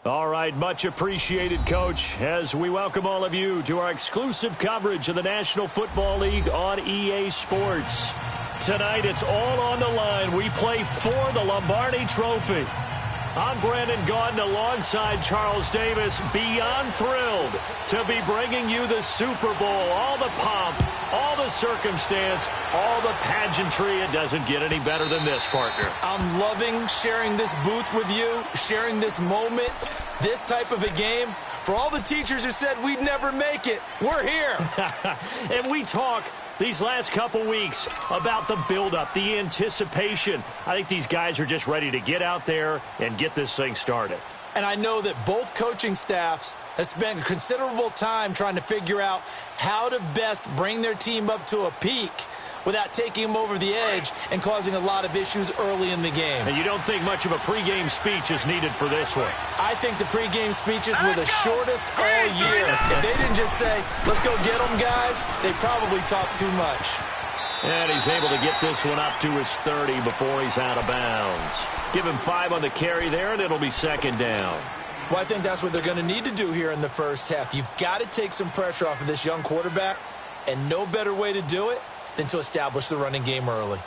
All right, much appreciated, Coach, as we welcome all of you to our exclusive coverage of the National Football League on EA Sports. Tonight, it's all on the line. We play for the Lombardi Trophy. I'm Brandon Gaudin alongside Charles Davis, beyond thrilled to be bringing you the Super Bowl. All the pomp, all the circumstance, all the pageantry. It doesn't get any better than this, partner. I'm loving sharing this booth with you, sharing this moment, this type of a game. For all the teachers who said we'd never make it, we're here. And we talk these last couple weeks about the buildup, the anticipation. I think these guys are just ready to get out there and get this thing started. And I know that both coaching staffs have spent considerable time trying to figure out how to best bring their team up to a peak without taking them over the edge and causing a lot of issues early in the game. And you don't think much of a pregame speech is needed for this one? I think the pregame speeches were the shortest all year. If they didn't just say, let's go get them, guys, they probably talked too much. And he's able to get this one up to his 30 before he's out of bounds. Give him 5 on the carry there, and it'll be second down. Well, I think that's what they're going to need to do here in the first half. You've got to take some pressure off of this young quarterback, and no better way to do it than to establish the running game early.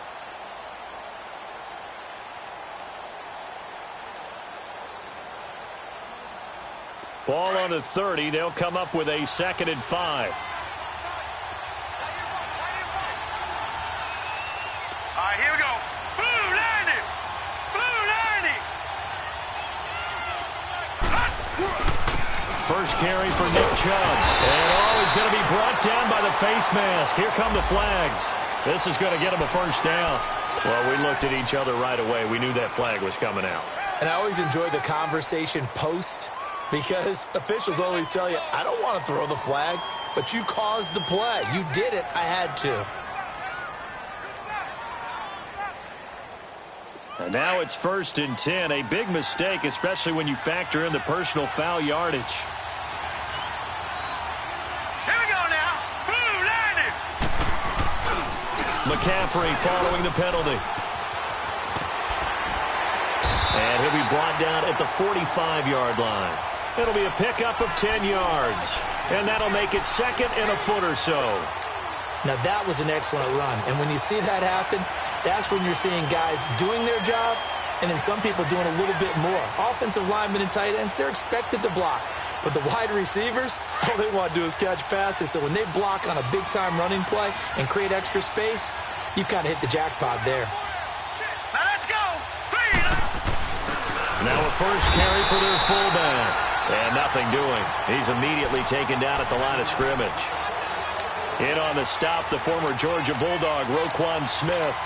Ball on the 30. They'll come up with a 2nd and 5. All right, here we go. Blue 90. Blue 90. First carry for Nick Chubb. And he's going to be brought down by the face mask. Here come the flags. This is going to get him a first down. Well, we looked at each other right away. We knew that flag was coming out. And I always enjoy the conversation post because officials always tell you, I don't want to throw the flag, but you caused the play. You did it. I had to. And now it's 1st and 10. A big mistake, especially when you factor in the personal foul yardage. McCaffrey following the penalty. And he'll be brought down at the 45-yard line. It'll be a pickup of 10 yards. And that'll make it 2nd and a foot or so. Now, that was an excellent run. And when you see that happen, that's when you're seeing guys doing their job and then some people doing a little bit more. Offensive linemen and tight ends, they're expected to block. But the wide receivers, all they want to do is catch passes. So when they block on a big-time running play and create extra space, you've kind of hit the jackpot there. So let's go. Now a first carry for their fullback. And nothing doing. He's immediately taken down at the line of scrimmage. In on the stop, the former Georgia Bulldog, Roquan Smith.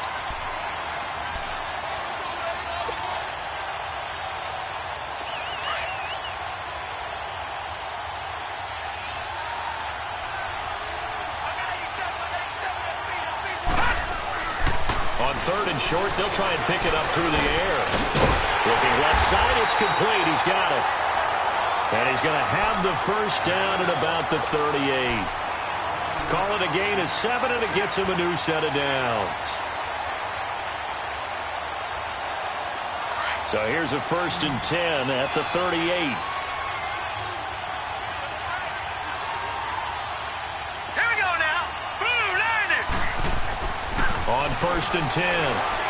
On 3rd and short, they'll try and pick it up through the air. Looking left side, it's complete. He's got it. And he's going to have the first down at about the 38. Call it a gain of 7, and it gets him a new set of downs. So here's a 1st and 10 at the 38. Here we go now. Blue 90. On 1st and 10,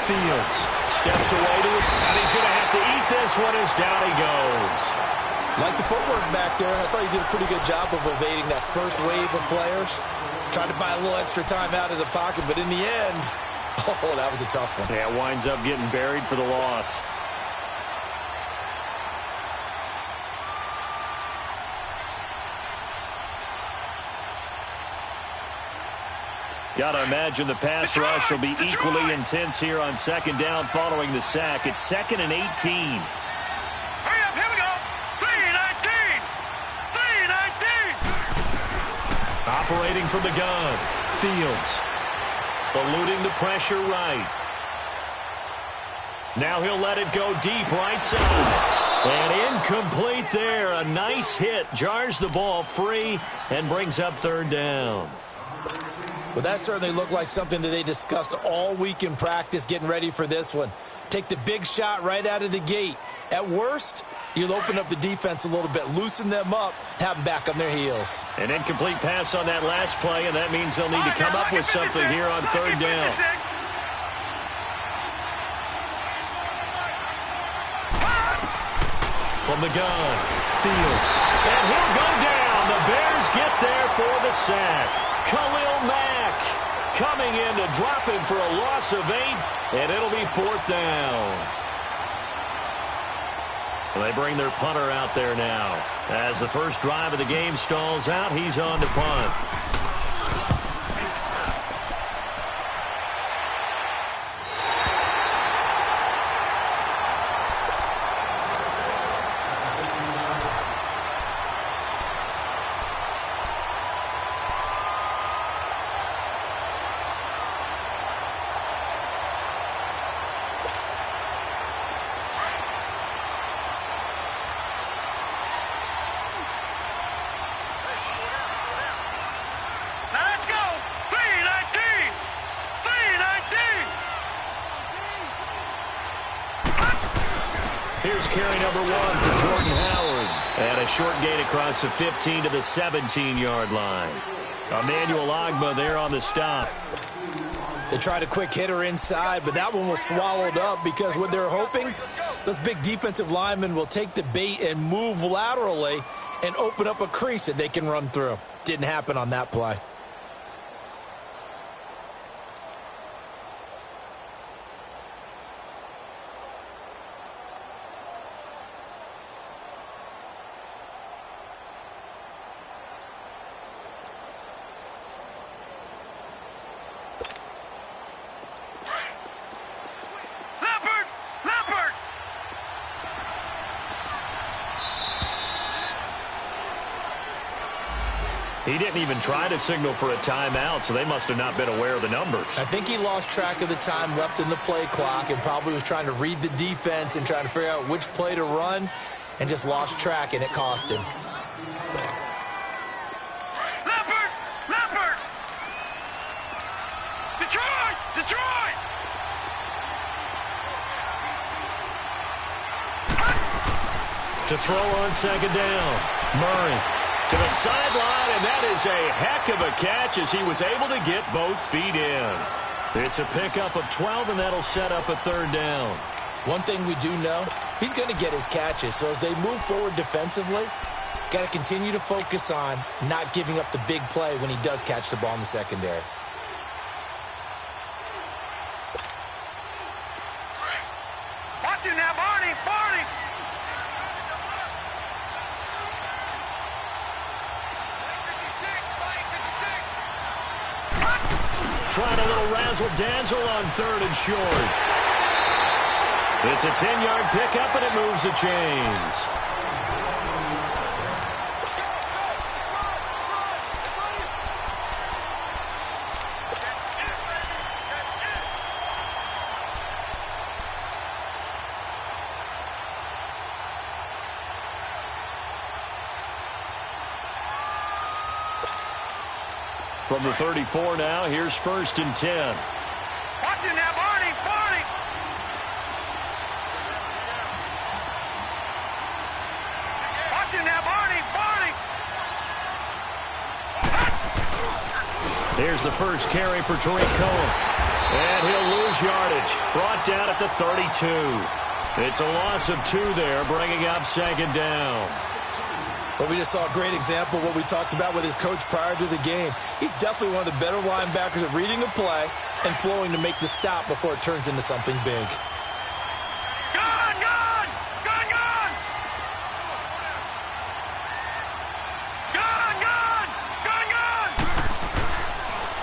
Fields steps away to his, and he's going to have to eat this one as down he goes. Like the footwork back there, I thought he did a pretty good job of evading that first wave of players. Tried to buy a little extra time out of the pocket, but in the end, oh, that was a tough one. Yeah, winds up getting buried for the loss. Got to imagine the pass rush will be equally intense here on 2nd down following the sack. It's 2nd and 18. Hurry up, here we go. 319. 319. Operating from the gun. Fields. Eluding the pressure right. Now he'll let it go deep right side. And incomplete there. A nice hit. Jars the ball free and brings up 3rd down. Well, that certainly looked like something that they discussed all week in practice getting ready for this one. Take the big shot right out of the gate. At worst, you'll open up the defense a little bit, loosen them up, have them back on their heels. An incomplete pass on that last play, and that means they'll need to come up with something here on third down. From the gun, Fields. And he'll go down. The Bears get there for the sack. Khalil Mack coming in to drop him for a loss of 8, and it'll be fourth down. Well, they bring their punter out there now. As the first drive of the game stalls out, he's on to punt. Here's carry number 1 for Jordan Howard. And a short gain across the 15 to the 17-yard line. Emmanuel Ogbah there on the stop. They tried a quick hitter inside, but that one was swallowed up because what they're hoping, those big defensive linemen will take the bait and move laterally and open up a crease that they can run through. Didn't happen on that play. He didn't even try to signal for a timeout, so they must have not been aware of the numbers. I think he lost track of the time left in the play clock and probably was trying to read the defense and trying to figure out which play to run and just lost track, and it cost him. Leopard! Detroit! To throw on second down, Murray. To the sideline, and that is a heck of a catch as he was able to get both feet in. It's a pickup of 12, and that'll set up a third down. One thing we do know, he's going to get his catches. So as they move forward defensively, got to continue to focus on not giving up the big play when he does catch the ball in the secondary. Watch him now, Barney! Trying a little razzle-dazzle on third and short. It's a 10-yard pickup, and it moves the chains. From the 34 now, here's 1st and 10. Watch him now, Barney! Watch him now, Barney! Here's the first carry for Tariq Cohen. And he'll lose yardage. Brought down at the 32. It's a loss of 2 there, bringing up second down. But we just saw a great example of what we talked about with his coach prior to the game. He's definitely one of the better linebackers at reading a play and flowing to make the stop before it turns into something big. Gun!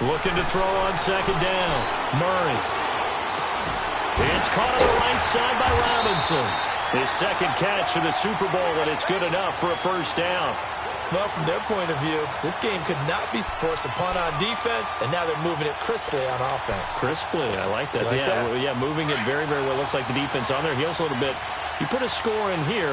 Looking to throw on second down. Murray. It's caught on the right side by Robinson. His second catch of the Super Bowl, and it's good enough for a first down. Well, from their point of view, this game could not be forced a punt on defense, and now they're moving it crisply on offense. Crisply, I like that. Yeah, moving it very, very well. Looks like the defense on their heels a little bit. You put a score in here,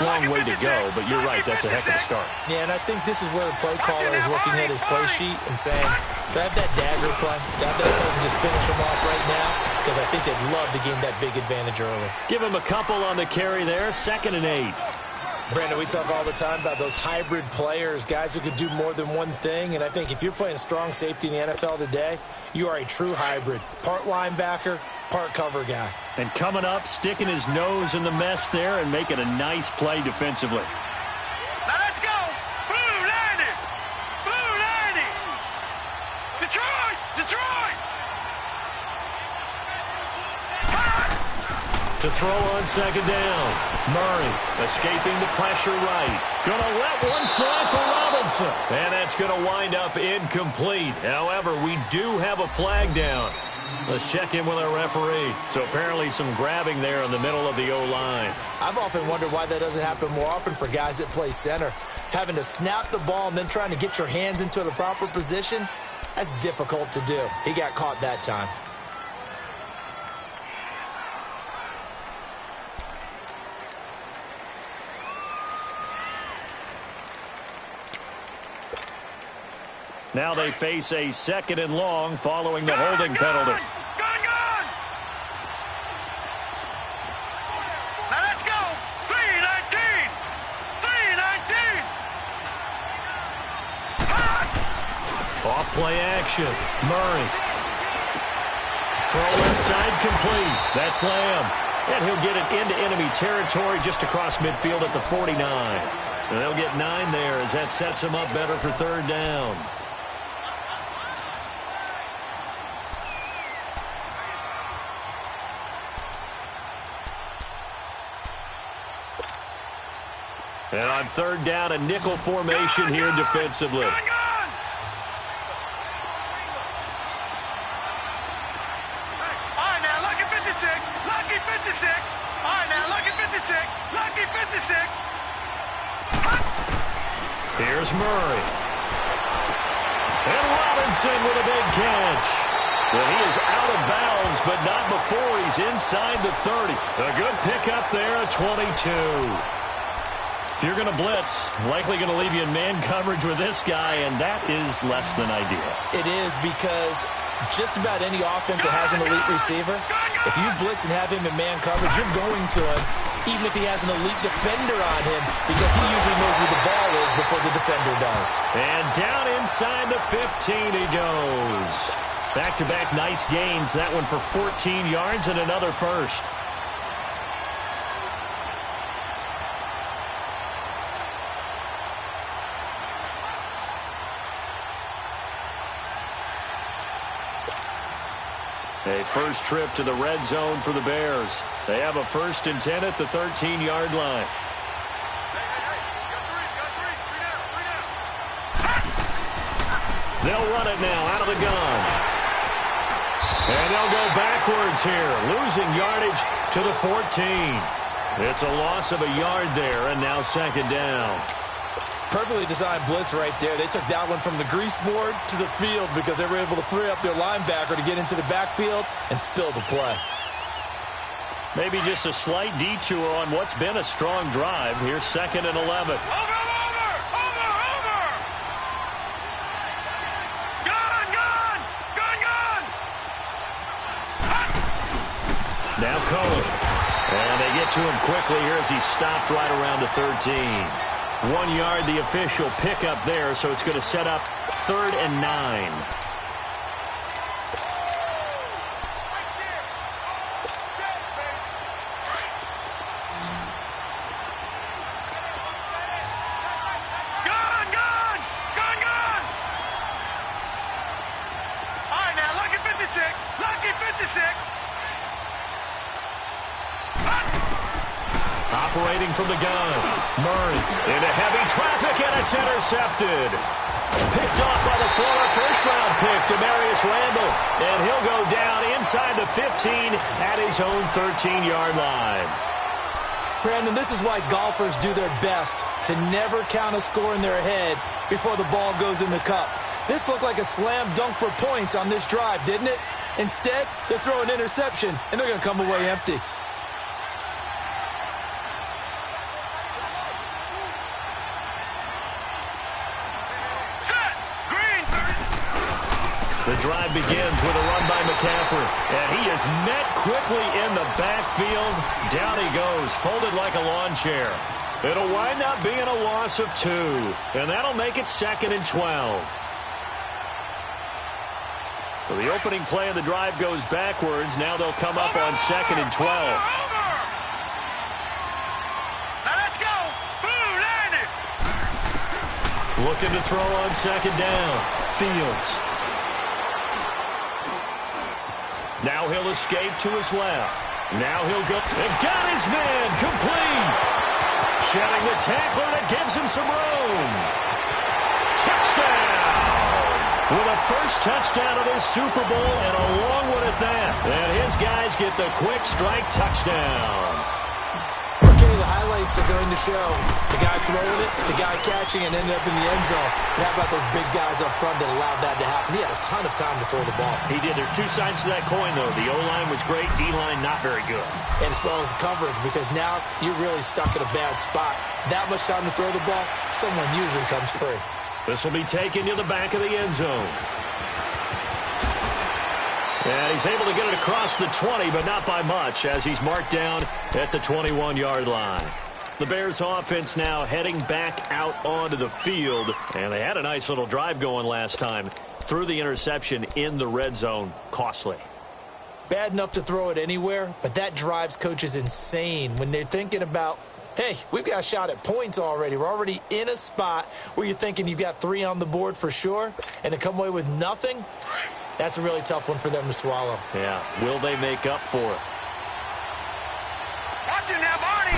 long way to go, but you're right, that's a heck of a start. Yeah, and I think this is where the play caller is looking at his play sheet and saying, do I have that dagger play? Do I have that play and just finish him off right now? Because I think they'd love to gain that big advantage early. Give him a couple on the carry there, 2nd and 8. Brandon, we talk all the time about those hybrid players, guys who could do more than one thing, and I think if you're playing strong safety in the NFL today, you are a true hybrid. Part linebacker, part cover guy. And coming up, sticking his nose in the mess there and making a nice play defensively. Now let's go. Blue 90. Blue 90. Detroit. Detroit. To throw on 2nd down. Murray escaping the pressure right. Gonna let one fly for Robinson. And that's gonna wind up incomplete. However, we do have a flag down. Let's check in with our referee. So apparently some grabbing there in the middle of the O-line. I've often wondered why that doesn't happen more often for guys that play center. Having to snap the ball and then trying to get your hands into the proper position, that's difficult to do. He got caught that time. Now they face a 2nd and long following the holding penalty. Gun. Now let's go. 3-19. 3-19. Off play action. Murray. Throw left side complete. That's Lamb. And he'll get it into enemy territory just across midfield at the 49. And they'll get 9 there as that sets him up better for 3rd down. And on 3rd down, a nickel formation here defensively. Gun. All right, now, lucky 56. Lucky 56. All right, now, lucky 56. Lucky 56. Here's Murray. And Robinson with a big catch. Well, he is out of bounds, but not before he's inside the 30. A good pickup there at 22. If you're going to blitz, likely going to leave you in man coverage with this guy, and that is less than ideal. It is because just about any offense that has an elite receiver, if you blitz and have him in man coverage, you're going to him, even if he has an elite defender on him, because he usually knows where the ball is before the defender does. And down inside the 15 he goes. Back-to-back nice gains. That one for 14 yards and another first. A first trip to the red zone for the Bears. They have a 1st and 10 at the 13-yard line. They'll run it now out of the gun. And they'll go backwards here, losing yardage to the 14. It's a loss of a yard there, and now 2nd down. Perfectly designed blitz right there. They took that one from the grease board to the field because they were able to free up their linebacker to get into the backfield and spill the play. Maybe just a slight detour on what's been a strong drive. Here's 2nd and 11. Over. Gun. Now Cohen. And they get to him quickly here as he stopped right around the 13. 1 yard, the official pickup there, so it's going to set up 3rd and 9. Gun. All right, now, lucky 56. Lucky 56. Operating from the gun. Murray into heavy traffic, and it's intercepted. Picked off by the former first-round pick, Demarius Randall. And he'll go down inside the 15 at his own 13-yard line. Brandon, this is why golfers do their best to never count a score in their head before the ball goes in the cup. This looked like a slam dunk for points on this drive, didn't it? Instead, they throw an interception, and they're going to come away empty. The drive begins with a run by McCaffrey. And he is met quickly in the backfield. Down he goes, folded like a lawn chair. It'll wind up being a loss of 2. And that'll make it 2nd and 12. So the opening play of the drive goes backwards. Now they'll come up on 2nd and 12. Now let's go. Boom, landed. Looking to throw on 2nd down. Fields. Now he'll escape to his left. Now he'll go. And got his man. Complete. Shedding the tackler that gives him some room. Touchdown. With a first touchdown of this Super Bowl and a long one at that. And his guys get the quick strike touchdown. Okay, the highlights are going to show the guy throwing it, the guy catching, and ended up in the end zone. And how about those big guys up front that allowed that to happen? He had a ton of time to throw the ball. He did. There's 2 sides to that coin, though. The O-line was great. D-line not very good. And as well as coverage, because now you're really stuck in a bad spot. That much time to throw the ball, someone usually comes free. This will be taken to the back of the end zone. And he's able to get it across the 20, but not by much, as he's marked down at the 21-yard line. The Bears offense now heading back out onto the field. And they had a nice little drive going last time. Threw the interception in the red zone. Costly. Bad enough to throw it anywhere, but that drives coaches insane when they're thinking about, hey, we've got a shot at points already. We're already in a spot where you're thinking you've got 3 on the board for sure, and to come away with nothing, that's a really tough one for them to swallow. Yeah, will they make up for it? Watch it now, Barney.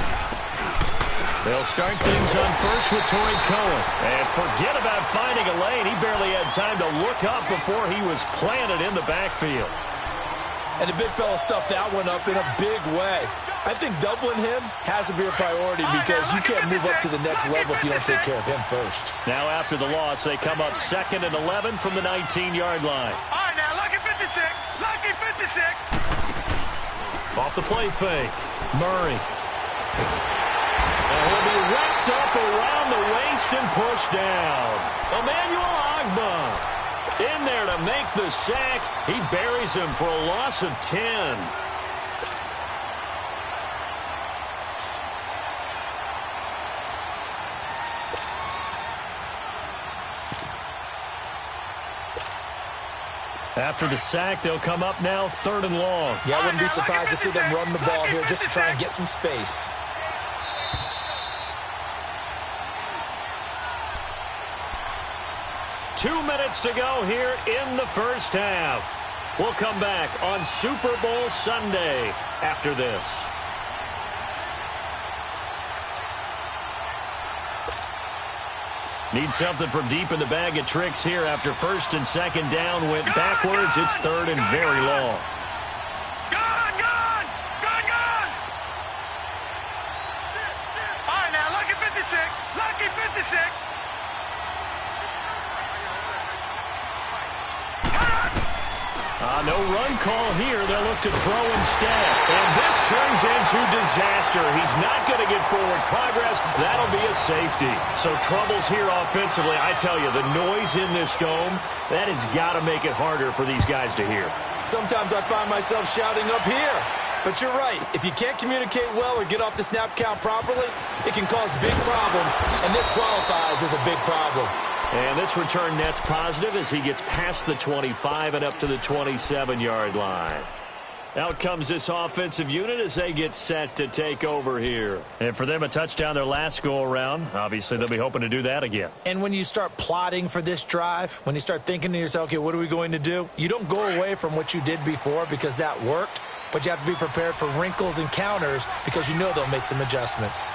They'll start things on first with Torrey Cohen. And forget about finding a lane. He barely had time to look up before he was planted in the backfield. And the big fella stuffed that one up in a big way. I think doubling him has to be a priority because you can't move up to the next level if you don't take care of him first. Now after the loss, they come up 2nd and 11 from the 19-yard line. All right, now, lucky 56. Lucky 56. Off the play fake. Murray. And he'll be wrapped up around the waist and pushed down. Emmanuel Ogbah in there to make the sack. He buries him for a loss of 10. After the sack, they'll come up now 3rd and long. Yeah, I wouldn't be surprised to see them run the ball here just to try and get some space. Two minutes to go here in the first half. We'll come back on Super Bowl Sunday after this. Need something from deep in the bag of tricks here after 1st and 2nd down went backwards. It's 3rd and very long. Gone! All right, now, lucky 56. Lucky 56. No run call here. They'll look to throw instead. And this turns into disaster. He's not going to get forward progress. That'll be a safety. So troubles here offensively. I tell you, the noise in this dome, that has got to make it harder for these guys to hear. Sometimes I find myself shouting up here. But you're right. If you can't communicate well or get off the snap count properly, it can cause big problems. And this qualifies as a big problem. And this return net's positive as he gets past the 25 and up to the 27-yard line. Out comes this offensive unit as they get set to take over here. And for them, a touchdown their last go-around. Obviously, they'll be hoping to do that again. And when you start plotting for this drive, when you start thinking to yourself, okay, what are we going to do? You don't go away from what you did before because that worked, but you have to be prepared for wrinkles and counters because you know they'll make some adjustments.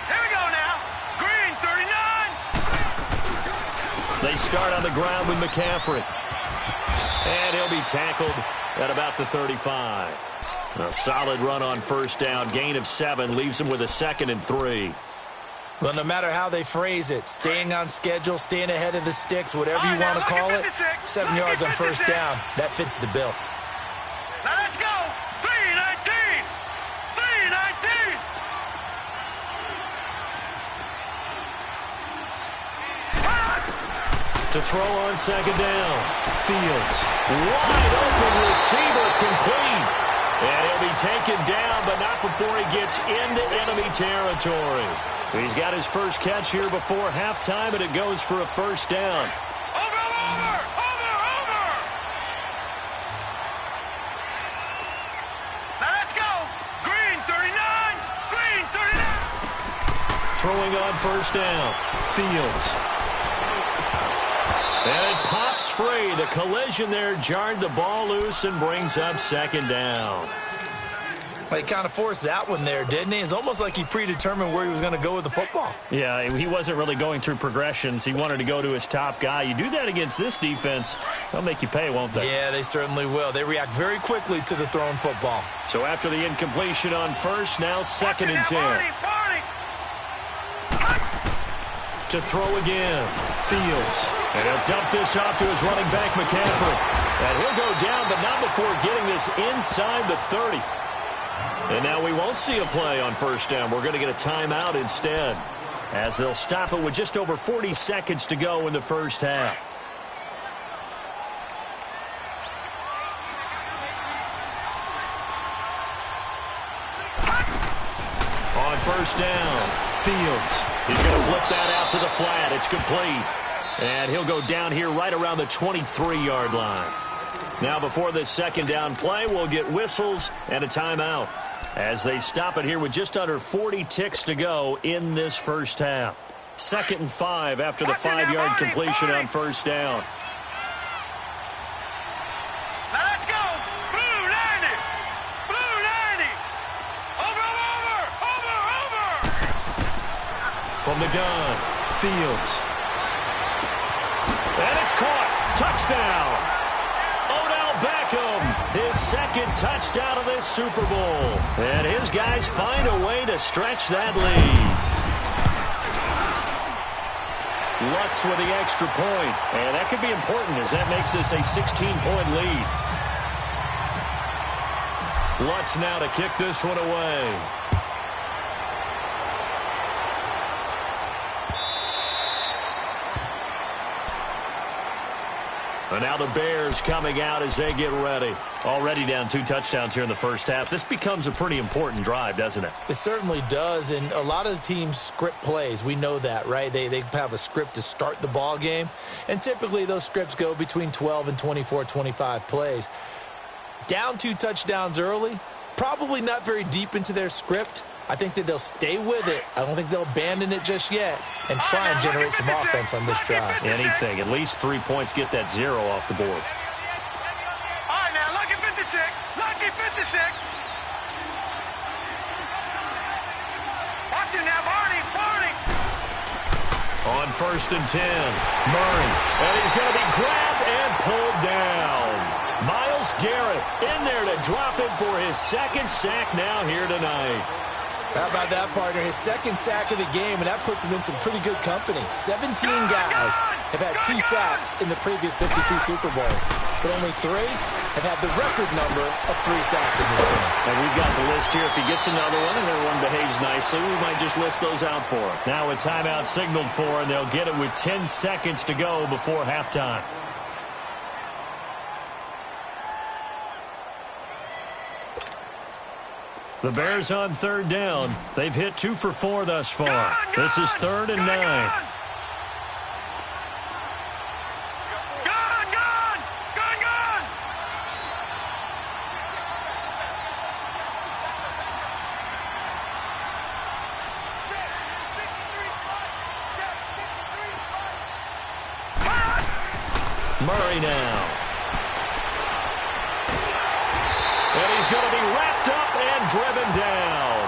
Here we go now. Green, 39. They start on the ground with McCaffrey. And he'll be tackled at about the 35. A solid run on first down. Gain of 7 leaves him with a 2nd and 3. Well, no matter how they phrase it, staying on schedule, staying ahead of the sticks, whatever you want to call it, 7 yards on first down, that fits the bill. Now let's go. 319. 319. To throw on second down. Fields. Wide open receiver complete. And he'll be taken down, but not before he gets into enemy territory. He's got his first catch here before halftime, and it goes for a first down. Throwing on first down. Fields. And it pops free. The collision there jarred the ball loose and brings up second down. He kind of forced that one there, didn't he? It's almost like he predetermined where he was going to go with the football. Yeah, he wasn't really going through progressions. He wanted to go to his top guy. You do that against this defense, they'll make you pay, won't they? Yeah, they certainly will. They react very quickly to the thrown football. So after the incompletion on first, now second and 10. To throw again. Fields. And he'll dump this off to his running back, McCaffrey. And he'll go down, but not before getting this inside the 30. And now we won't see a play on first down. We're going to get a timeout instead, as they'll stop it with just over 40 seconds to go in the first half. On first down, Fields. He's going to flip that out to the flat. It's complete. And he'll go down here right around the 23-yard line. Now before this second down play, we'll get whistles and a timeout, as they stop it here with just under 40 ticks to go in this first half. 2nd and 5 after the 5-yard completion on first down. Now let's go. Blue 90. Blue 90. Over. From the gun, Fields. And it's caught. Touchdown. Odell Beckham, his second touchdown of this Super Bowl. And his guys find a way to stretch that lead. Lutz with the extra point. And that could be important, as that makes this a 16-point lead. Lutz now to kick this one away. And now the Bears coming out as they get ready. Already down 2 touchdowns here in the first half. This becomes a pretty important drive, doesn't it? It certainly does, and a lot of the teams script plays. We know that, right? They have a script to start the ball game, and typically those scripts go between 12 and 24, 25 plays. Down 2 touchdowns early, probably not very deep into their script. I think that they'll stay with it. I don't think they'll abandon it just yet and try and generate some offense on this drive. Anything. At least 3 points, get that 0 off the board. All right, now, lucky 56. Lucky 56. Watch it now, Barney. On 1st and 10, Murray. And he's going to be grabbed and pulled down. Myles Garrett in there to drop him for his 2nd sack now here tonight. How about that, partner? His 2nd sack of the game, and that puts him in some pretty good company. 17 guys have had 2 sacks in the previous 52 Super Bowls, but only 3 have had the record number of 3 sacks in this game. And we've got the list here. If he gets another one and everyone behaves nicely, we might just list those out for him. Now a timeout signaled for, and they'll get it with 10 seconds to go before halftime. The Bears on 3rd down. They've hit 2 for 4 thus far. This is 3rd and 9. Gun! Murray now. And he's going to be wrapped up and driven down.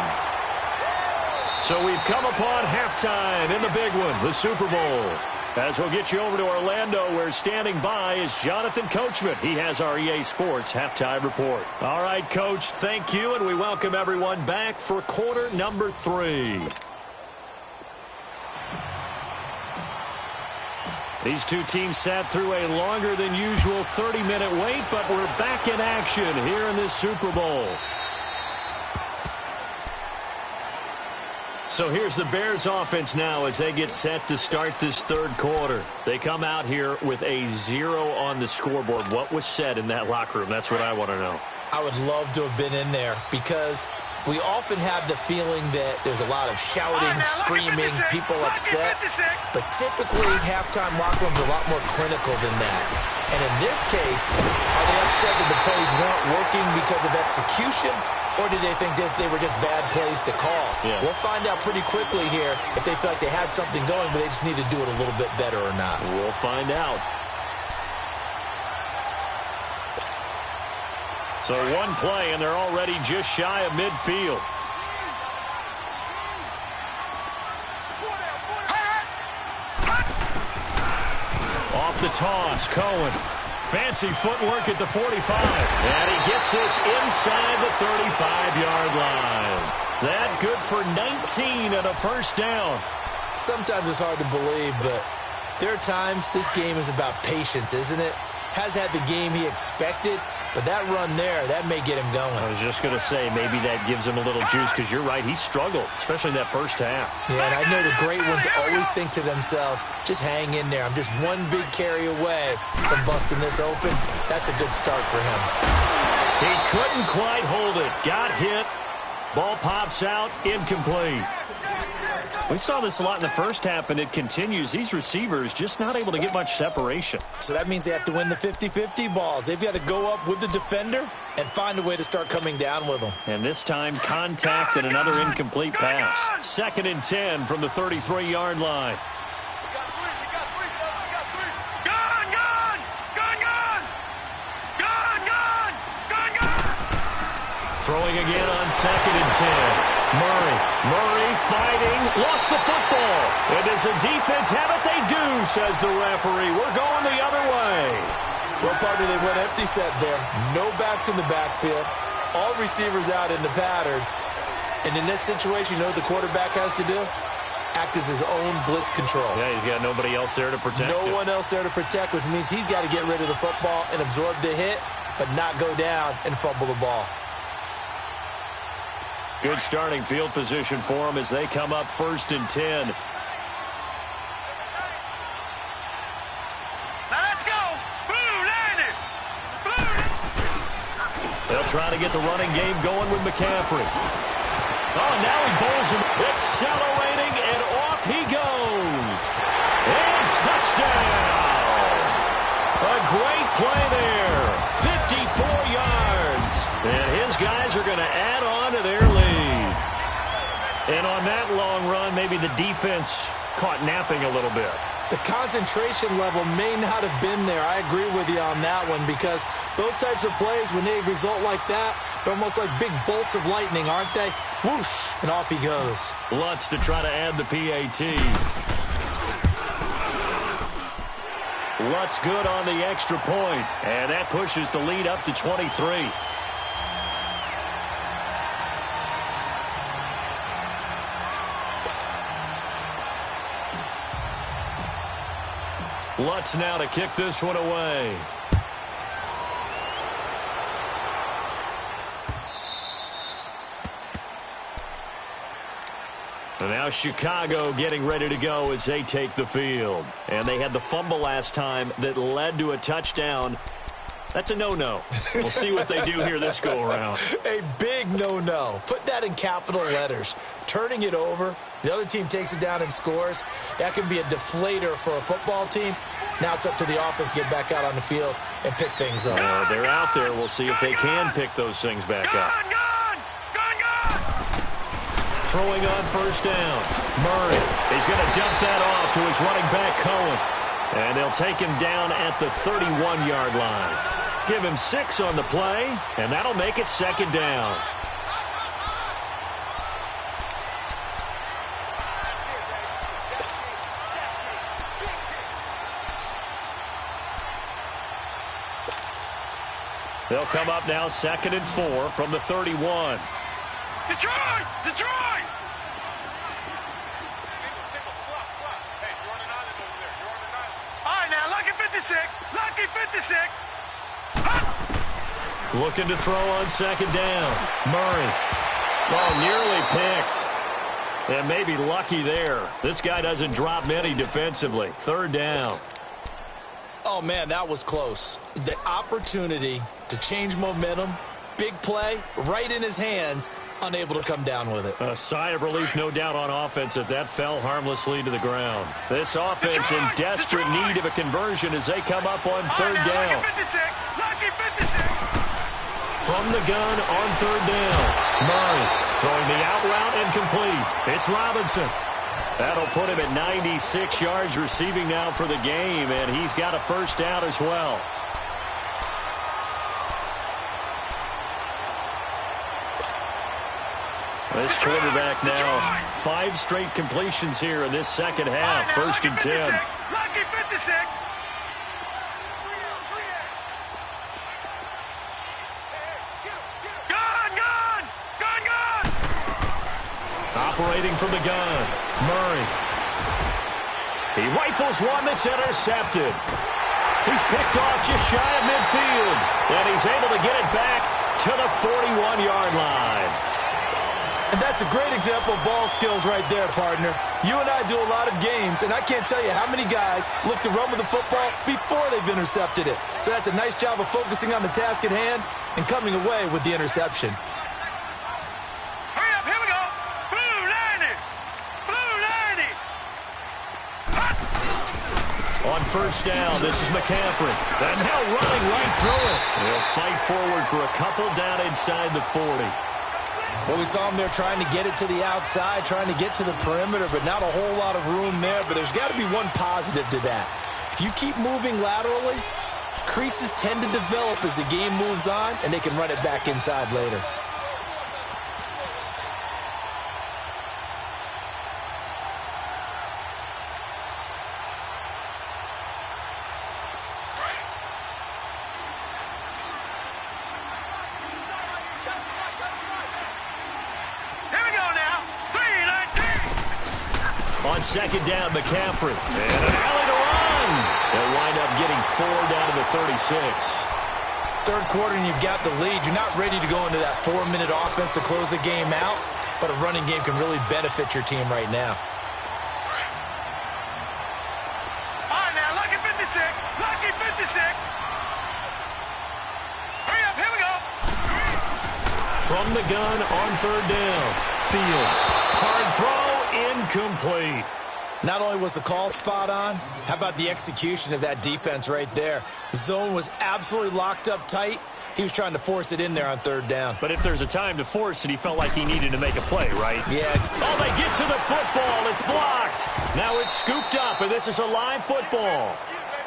So we've come upon halftime in the big one, the Super Bowl. As we'll get you over to Orlando, where standing by is Jonathan Coachman. He has our EA Sports halftime report. All right, Coach, thank you, and we welcome everyone back for quarter number 3. These two teams sat through a longer than usual 30-minute wait, but we're back in action here in this Super Bowl. So here's the Bears offense now as they get set to start this third quarter. They come out here with a 0 on the scoreboard. What was said in that locker room? That's what I want to know. I would love to have been in there because we often have the feeling that there's a lot of shouting, screaming, people upset. But typically, halftime locker rooms are a lot more clinical than that. And in this case, are they upset that the plays weren't working because of execution? Or do they think they were just bad plays to call? Yeah. We'll find out pretty quickly here if they feel like they had something going, but they just need to do it a little bit better or not. We'll find out. So one play, and they're already just shy of midfield. Off the toss, Cohen. Fancy footwork at the 45. And he gets this inside the 35-yard line. That good for 19 and a first down. Sometimes it's hard to believe, but there are times this game is about patience, isn't it? Has had the game he expected, but that run there, that may get him going. I was just going to say, maybe that gives him a little juice, because you're right, he struggled, especially in that first half. Yeah, and I know the great ones always think to themselves, just hang in there. I'm just one big carry away from busting this open. That's a good start for him. He couldn't quite hold it. Got hit. Ball pops out, incomplete. We saw this a lot in the first half, and it continues. These receivers just not able to get much separation. So that means they have to win the 50-50 balls. They've got to go up with the defender and find a way to start coming down with them. And this time, contact and another incomplete pass. 2nd and 10 from the 33-yard line. Throwing again on 2nd and 10. Murray fighting, lost the football. And does the defense have it? They do, says the referee. We're going the other way. Well, partner, they went empty set there. No backs in the backfield. All receivers out in the pattern. And in this situation, you know what the quarterback has to do? Act as his own blitz control. Yeah, he's got nobody else there to protect him. No one else there to protect, which means he's got to get rid of the football and absorb the hit, but not go down and fumble the ball. Good starting field position for them as they come up 1st and 10. Now let's go. Blue, landed. Blue. They'll try to get the running game going with McCaffrey. Oh, now he bowls him. Accelerating, and off he goes. And touchdown. A great play there. 54 yards. And his guys are going to add on to their lead. And on that long run, maybe the defense caught napping a little bit. The concentration level may not have been there. I agree with you on that one because those types of plays, when they result like that, they're almost like big bolts of lightning, aren't they? Whoosh, and off he goes. Lutz to try to add the PAT. Lutz good on the extra point, and that pushes the lead up to 23. Lutz now to kick this one away. And now Chicago getting ready to go as they take the field. And they had the fumble last time that led to a touchdown. That's a no-no. We'll see what they do here this go-around. A big no-no. Put that in capital letters. Turning it over, the other team takes it down and scores. That can be a deflator for a football team. Now it's up to the offense to get back out on the field and pick things up. They're out there. We'll see if they can pick those things back up. Throwing on 1st down. Murray. He's going to dump that off to his running back, Cohen. And they'll take him down at the 31-yard line. Give him 6 on the play, and that'll make it 2nd down. They'll come up now 2nd and 4 from the 31. Detroit! Detroit! Single, slot. Hey, you're on an island over there. You're on an island. All right, now, lucky 56. Lucky 56. Looking to throw on 2nd down. Murray. Oh, nearly picked. And maybe lucky there. This guy doesn't drop many defensively. Third down. Oh, man, that was close. The opportunity to change momentum, big play, right in his hands, unable to come down with it. A sigh of relief, no doubt, on offense that fell harmlessly to the ground. This offense in desperate need of a conversion as they come up on third down. Lucky 56. From the gun on third down. Murray throwing the out route and complete. It's Robinson. That'll put him at 96 yards receiving now for the game, and he's got a first down as well. This quarterback now 5 straight completions here in this second half. First and 10. Lucky 56. Gun. Operating from the gun. Murray. He rifles one that's intercepted. He's picked off just shy of midfield. And he's able to get it back to the 41-yard line. And that's a great example of ball skills right there, partner. You and I do a lot of games, and I can't tell you how many guys look to run with the football before they've intercepted it. So that's a nice job of focusing on the task at hand and coming away with the interception. Hurry up, here we go. Blue 90. Blue 90. On first down, this is McCaffrey. And now running right through it. He'll fight forward for a couple down inside the 40. Well, we saw him there trying to get it to the outside, trying to get to the perimeter, but not a whole lot of room there. But there's got to be one positive to that. If you keep moving laterally, creases tend to develop as the game moves on, and they can run it back inside later. On second down, McCaffrey. And an alley to run. They'll wind up getting 4 down to the 36. Third quarter and you've got the lead. You're not ready to go into that 4-minute offense to close the game out, but a running game can really benefit your team right now. All right, now, lucky 56. Lucky 56. Hurry up, here we go. From the gun on third down. Fields. Hard throw. Incomplete. Not only was the call spot on, how about the execution of that defense right there? The zone was absolutely locked up tight. He was trying to force it in there on third down. But if there's a time to force it, he felt like he needed to make a play, right? Yeah. Oh, they get to the football. It's blocked. Now it's scooped up, and this is a live football.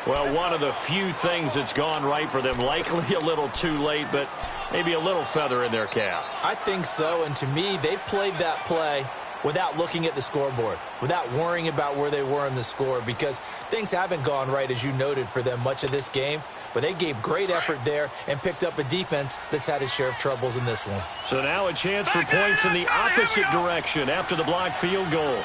Well, one of the few things that's gone right for them. Likely a little too late, but maybe a little feather in their cap. I think so, and to me, they played that play without looking at the scoreboard, without worrying about where they were in the score, because things haven't gone right, as you noted, for them much of this game. But they gave great effort there and picked up a defense that's had its share of troubles in this one. So now a chance for points in the opposite direction after the blocked field goal.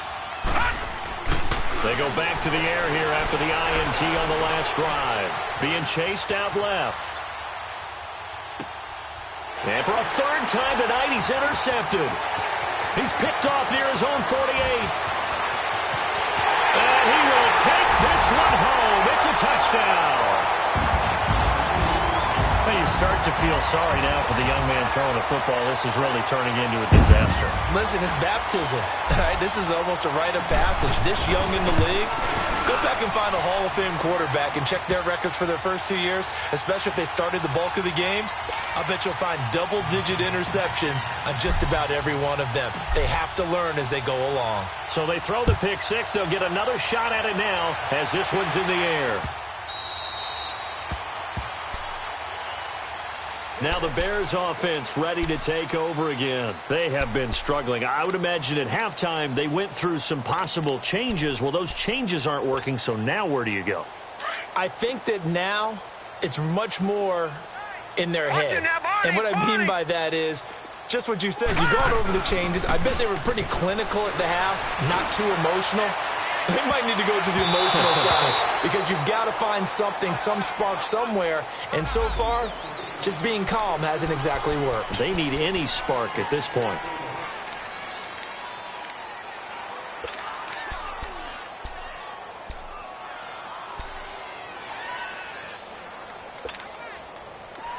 They go back to the air here after the INT on the last drive. Being chased out left. And for a third time tonight, he's intercepted. He's picked off near his own 48. And he will take this one home. It's a touchdown. Well, you start to feel sorry now for the young man throwing the football. This is really turning into a disaster. Listen, it's baptism. Right? This is almost a rite of passage. This young in the league, go back and find a Hall of Fame quarterback and check their records for their first 2 years, especially if they started the bulk of the games. I bet you'll find double-digit interceptions on just about every one of them. They have to learn as they go along. So they throw the pick six. They'll get another shot at it now as this one's in the air. Now the Bears offense ready to take over again. They have been struggling. I would imagine at halftime they went through some possible changes. Well, those changes aren't working, so now where do you go? I think that now it's much more in their head. And what I mean by that is just what you said. You've gone over the changes. I bet they were pretty clinical at the half, not too emotional. They might need to go to the emotional side because you've got to find something, some spark somewhere. And so far, just being calm hasn't exactly worked. They need any spark at this point.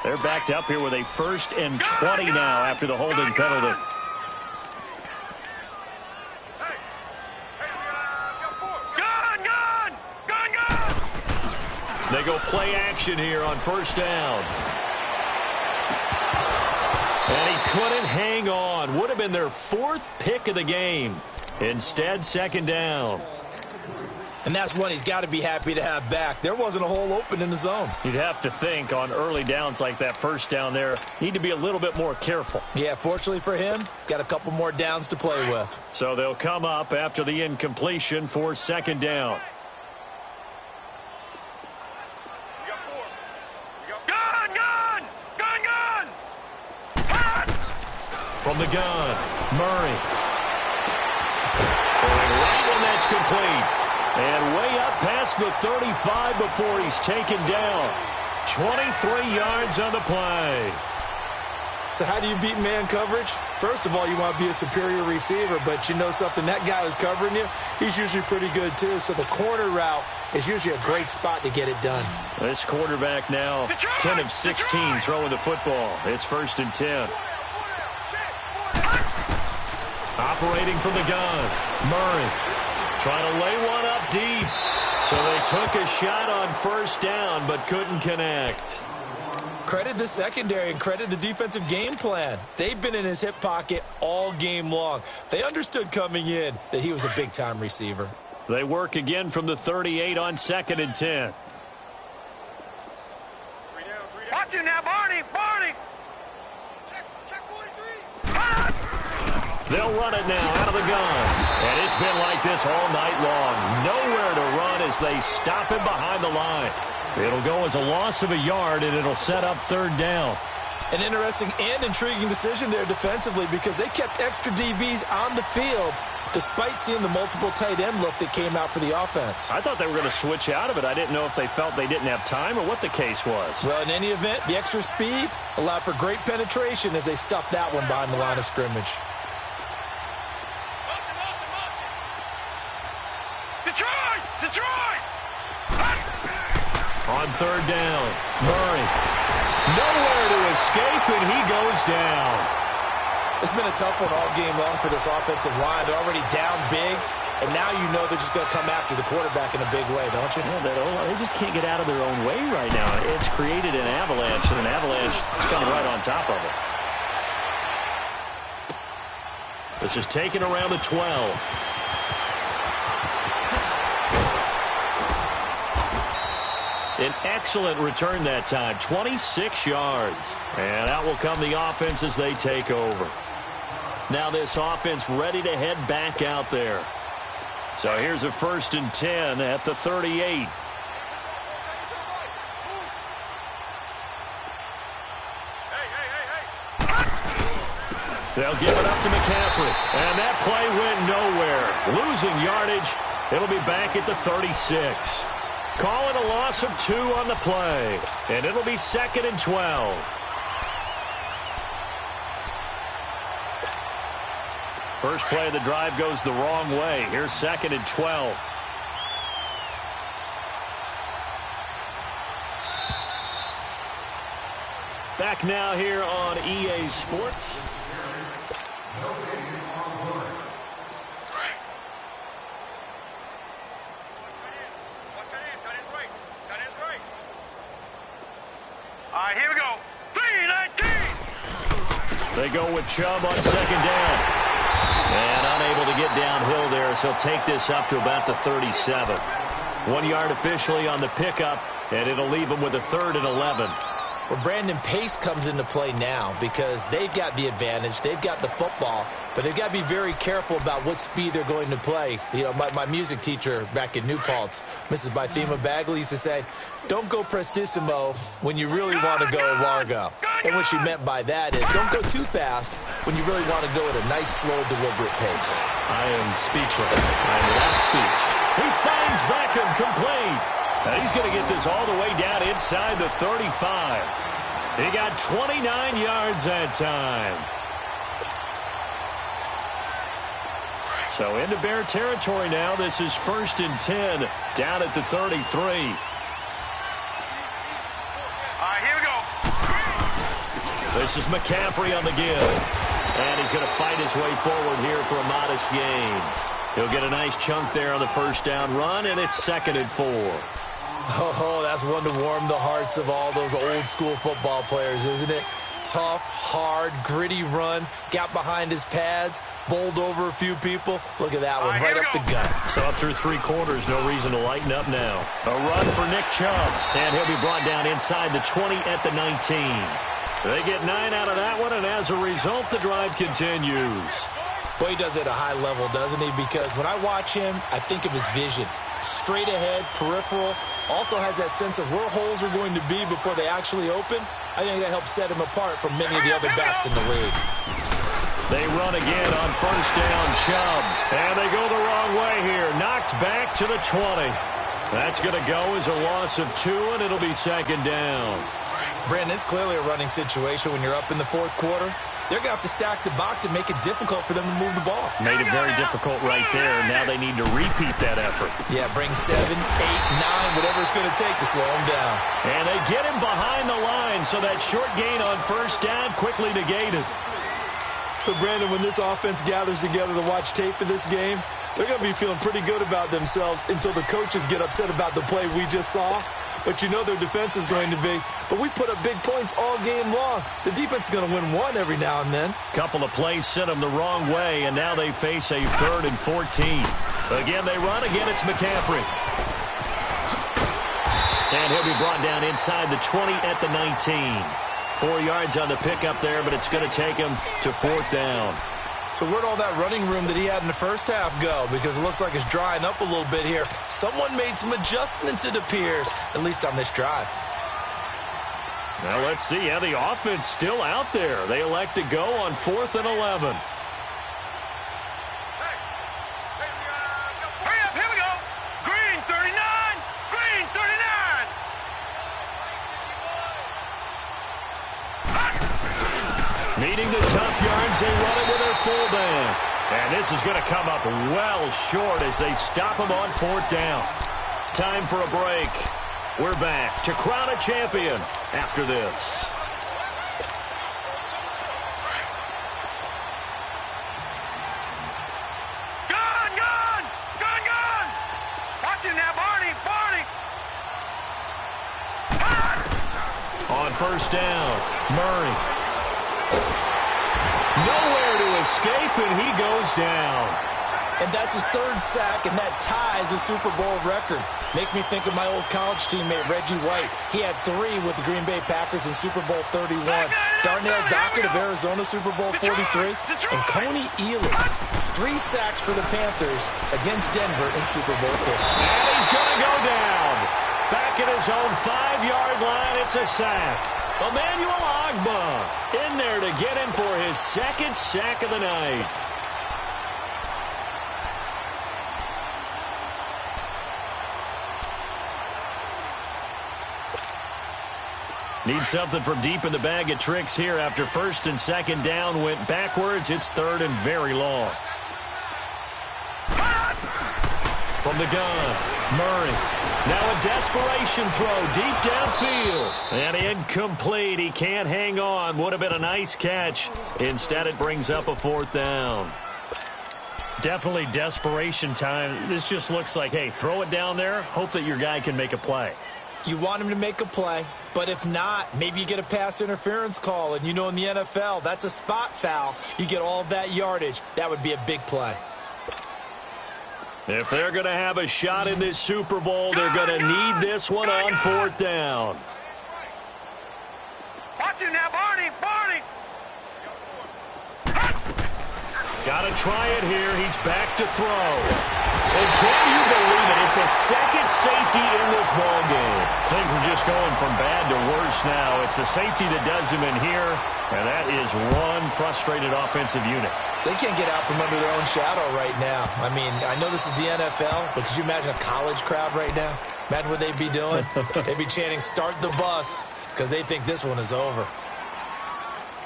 They're backed up here with a 1st and 20 now after the holding penalty. They go play action here on 1st down. And he couldn't hang on. Would have been their 4th pick of the game. Instead, 2nd down. And that's one he's got to be happy to have back. There wasn't a hole open in the zone. You'd have to think on early downs like that 1st down there, need to be a little bit more careful. Yeah, fortunately for him, got a couple more downs to play with. So they'll come up after the incompletion for 2nd down. From the gun, Murray. Throwing right when that's complete. And way up past the 35 before he's taken down. 23 yards on the play. So how do you beat man coverage? First of all, you want to be a superior receiver, but you know something, that guy who's covering you, he's usually pretty good too. So the corner route is usually a great spot to get it done. This quarterback now 10 of 16 throwing the football. It's 1st and 10. Operating from the gun, Murray trying to lay one up deep. So they took a shot on 1st down but couldn't connect. Credit the secondary and credit the defensive game plan. They've been in his hip pocket all game long. They understood coming in that he was a big-time receiver. They work again from the 38 on 2nd and 10. Watch him now, Barney! Barney! Check 43! They'll run it now out of the gun. And it's been like this all night long. Nowhere to run as they stop him behind the line. It'll go as a loss of a yard, and it'll set up 3rd down. An interesting and intriguing decision there defensively because they kept extra DBs on the field despite seeing the multiple tight end look that came out for the offense. I thought they were going to switch out of it. I didn't know if they felt they didn't have time or what the case was. Well, in any event, the extra speed allowed for great penetration as they stuffed that one behind the line of scrimmage. Detroit! Detroit! On 3rd down, Murray. Nowhere to escape, and he goes down. It's been a tough one all game long for this offensive line. They're already down big, and now you know they're just going to come after the quarterback in a big way, don't you? Yeah, they just can't get out of their own way right now. It's created an avalanche, and an avalanche is coming right on top of it. This is taken around the 12. An excellent return that time, 26 yards. And out will come the offense as they take over. Now this offense ready to head back out there. So here's a 1st and 10 at the 38. They'll give it up to McCaffrey. And that play went nowhere. Losing yardage. It'll be back at the 36. Call it a loss of 2 on the play. And it'll be 2nd and 12. First play of the drive goes the wrong way. Here's 2nd and 12. Back now here on EA Sports. All right, here we go. 3-19. They go with Chubb on 2nd down. And unable to get downhill there, so he'll take this up to about the 37. 1 yard officially on the pickup, and it'll leave him with a 3rd and 11. Well, Brandon, pace comes into play now because they've got the advantage. They've got the football, but they've got to be very careful about what speed they're going to play. You know, my music teacher back in New Paltz, Mrs. Bythema Bagley, used to say, don't go prestissimo when you really want to go largo. And what she meant by that is don't go too fast when you really want to go at a nice, slow, deliberate pace. I am speechless. I'm without speech. He finds Beckham complete. And he's going to get this all the way down inside the 35. He got 29 yards that time. So into Bear territory now. This is 1st and 10 down at the 33. All right, here we go. This is McCaffrey on the give. And he's going to fight his way forward here for a modest gain. He'll get a nice chunk there on the first down run, and it's 2nd and 4. Oh, that's one to warm the hearts of all those old-school football players, isn't it? Tough, hard, gritty run, got behind his pads, bowled over a few people. Look at that one, right up the gut. So up through 3 quarters, no reason to lighten up now. A run for Nick Chubb, and he'll be brought down inside the 20 at the 19. They get 9 out of that one, and as a result, the drive continues. Boy, he does it at a high level, doesn't he? Because when I watch him, I think of his vision. Straight ahead, peripheral, also has that sense of where holes are going to be before they actually open. I think that helps set him apart from many of the other backs in the league. They run again on first down, Chubb. And they go the wrong way here. Knocked back to the 20. That's going to go as a loss of 2, and it'll be 2nd down. Brandon, it's clearly a running situation when you're up in the 4th quarter. They're going to have to stack the box and make it difficult for them to move the ball. Made it very difficult right there. Now they need to repeat that effort. Yeah, bring 7, 8, 9, whatever it's going to take to slow him down. And they get him behind the line, so that short gain on first down quickly negated. So, Brandon, when this offense gathers together to watch tape for this game, they're going to be feeling pretty good about themselves until the coaches get upset about the play we just saw. But you know their defense is going to be. But we put up big points all game long. The defense is going to win one every now and then. Couple of plays sent them the wrong way, and now they face a 3rd and 14. Again, they run. Again, it's McCaffrey. And he'll be brought down inside the 20 at the 19. 4 yards on the pickup there, but it's going to take him to 4th down. So where'd all that running room that he had in the first half go? Because it looks like it's drying up a little bit here. Someone made some adjustments, it appears, at least on this drive. Now let's see. Yeah, the offense still out there. They elect to go on 4th and 11. Hurry up, here we go. Green 39. Green 39. Needing the tough yards, they run it with their fullback. And this is going to come up well short as they stop him on 4th down. Time for a break. We're back to crown a champion after this. Gone, gone. Gone, gone. Watch it now, Barney. Barney. On first down, Murray. Nowhere to escape, and he goes down. And that's his 3rd sack, and that ties a Super Bowl record. Makes me think of my old college teammate, Reggie White. He had 3 with the Green Bay Packers in Super Bowl 31. Darnell Dockett of Arizona, Super Bowl 43. And Coney Ealy, 3 sacks for the Panthers against Denver in Super Bowl 50. And he's going to go down. Back at his own 5-yard line, it's a sack. Emmanuel Ogbah in there to get him for his 2nd sack of the night. Need something from deep in the bag of tricks here after 1st and 2nd down went backwards. It's 3rd and very long. From the gun, Murray. Now a desperation throw deep downfield. And incomplete. He can't hang on. Would have been a nice catch. Instead, it brings up a 4th down. Definitely desperation time. This just looks like, hey, throw it down there. Hope that your guy can make a play. You want him to make a play, but if not, maybe you get a pass interference call. And you know in the NFL, that's a spot foul. You get all that yardage. That would be a big play. If they're going to have a shot in this Super Bowl, they're going to need this one on 4th down. Watch it now, Barney. Barney. Got to try it here. He's back to throw. And can you believe it? It's a 2nd safety in this ball game. Things are just going from bad to worse now. It's a safety that does him in here, and that is one frustrated offensive unit. They can't get out from under their own shadow right now. I mean, I know this is the NFL, but could you imagine a college crowd right now? Imagine what they'd be doing. They'd be chanting, "Start the bus," because they think this one is over.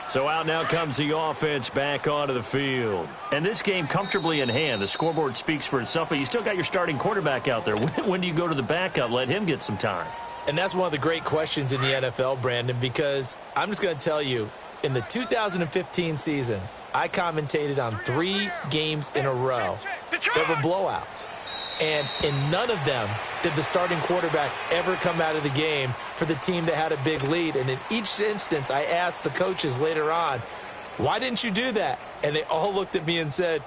So out now comes the offense back onto the field. And this game comfortably in hand. The scoreboard speaks for itself, but you still got your starting quarterback out there. When do you go to the backup? Let him get some time. And that's one of the great questions in the NFL, Brandon, because I'm just going to tell you, In the 2015 season, I commentated on 3 games in a row that were blowouts. And in none of them did the starting quarterback ever come out of the game for the team that had a big lead. And in each instance, I asked the coaches later on, why didn't you do that? And they all looked at me and said,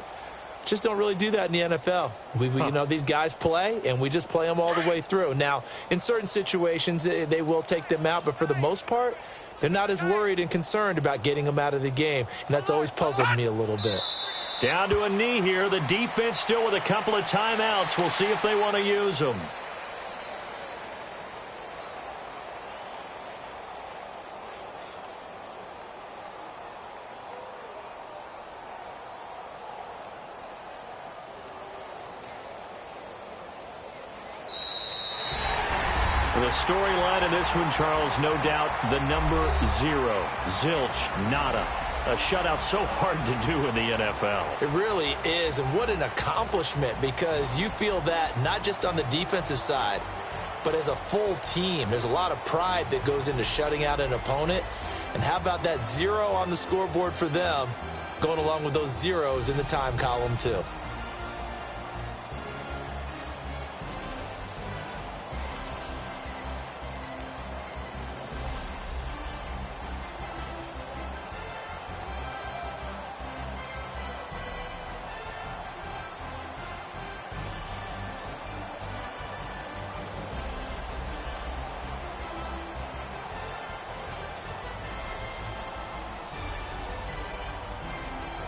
just don't really do that in the NFL. You know, these guys play, and we just play them all the way through. Now, in certain situations, they will take them out, but for the most part, they're not as worried and concerned about getting them out of the game, and that's always puzzled me a little bit. Down to a knee here. The defense still with a couple of timeouts. We'll see if they want to use them. The storyline in this one, Charles, no doubt the number 0. Zilch, nada. A shutout so hard to do in the NFL. It really is, and what an accomplishment, because you feel that not just on the defensive side, but as a full team. There's a lot of pride that goes into shutting out an opponent. And how about that 0 on the scoreboard for them, going along with those zeros in the time column too.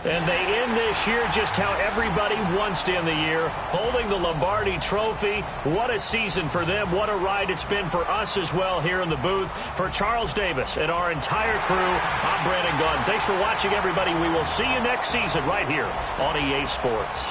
And they end this year just how everybody wants to end the year, holding the Lombardi Trophy. What a season for them. What a ride it's been for us as well here in the booth. For Charles Davis and our entire crew, I'm Brandon Gunn. Thanks for watching, everybody. We will see you next season right here on EA Sports.